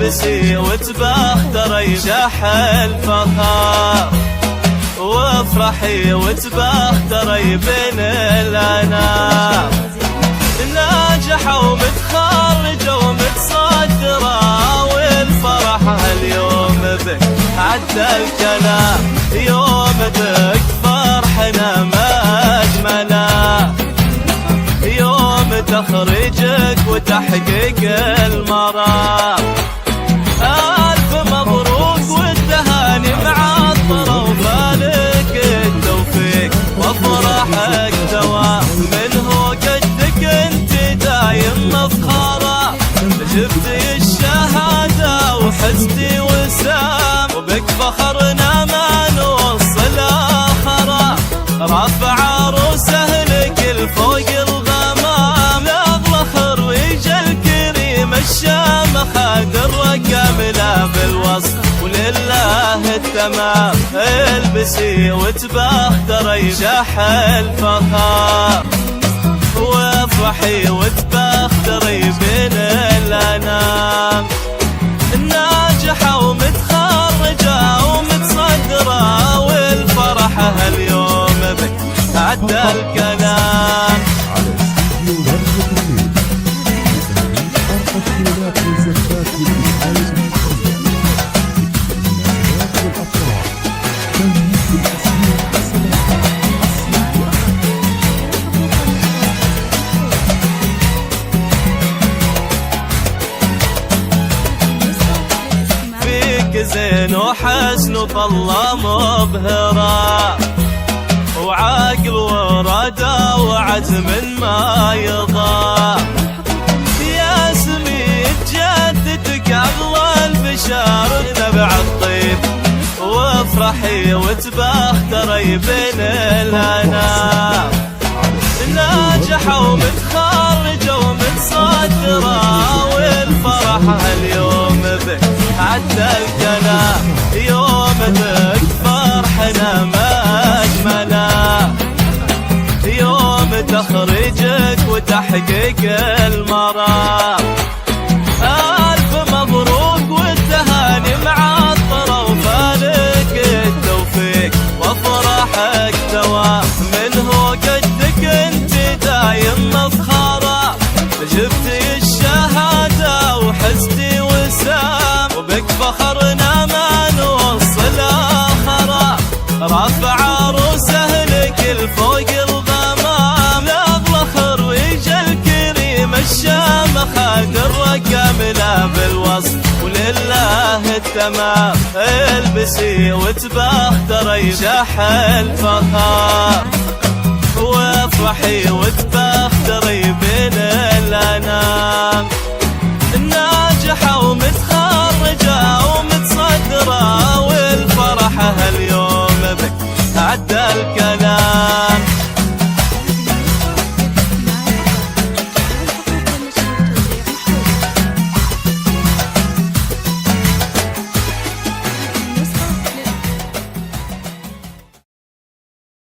البسي وتبختري شح الفخار، وافرحي وتبختري بين الأنام. ناجحة ومتخرجة ومتصدرة، والفرح هاليوم بك عدى الكلام. يوم بك فرحنا ما أجمله، يوم تخرجك وتحقيق المرام. ألف مبروك والتهاني معطرة، وفالك التوفيق وافرحك دوام. منه قدك انت دايم مفخرة، جبتي الشهادة وحزتي وسام. وبك فخرنا ما نوصل آخره، رافع عروسه لك الفوق الغمام. أغلى خرويج الكريم الشامخ، الرقم لا بالوصف ولله التمام. البسي وتبختري شح الفخار، وافرحي وتبختري بين الأنام. ناجحة ومتخرجة ومتصدرة، والفرح هاليوم بك عدى الكلام. زين وحسن وطلة مبهرة، وعقل ورادة وعزم ما يضاع. يا سميت جدتك أغلى البشار نبع الطيب، وافرحي وتبختري بين الأنام. ناجحة ومتخرجة ومتصدرة، والفرح هاليوم بك عدى الكلام. يوم بك فرحنا ما أجمله، يوم تخرجك وتحقيق المرام. ألف مبروك والتهاني معطرة، وفالك التوفيق وافرحك دوام. منه قدك انت دايم مفخرة، جبتي الشهادة وحزتي وسام. وبك فخرنا ما نوصل آخره، رافع عروسه لك الفوق الغمام. أغلى خرويج الكريم الشامخ، الرقم لا بالوصف ولله التمام. البسي وتبختري شح الفخار، وافرحي وتبختري بين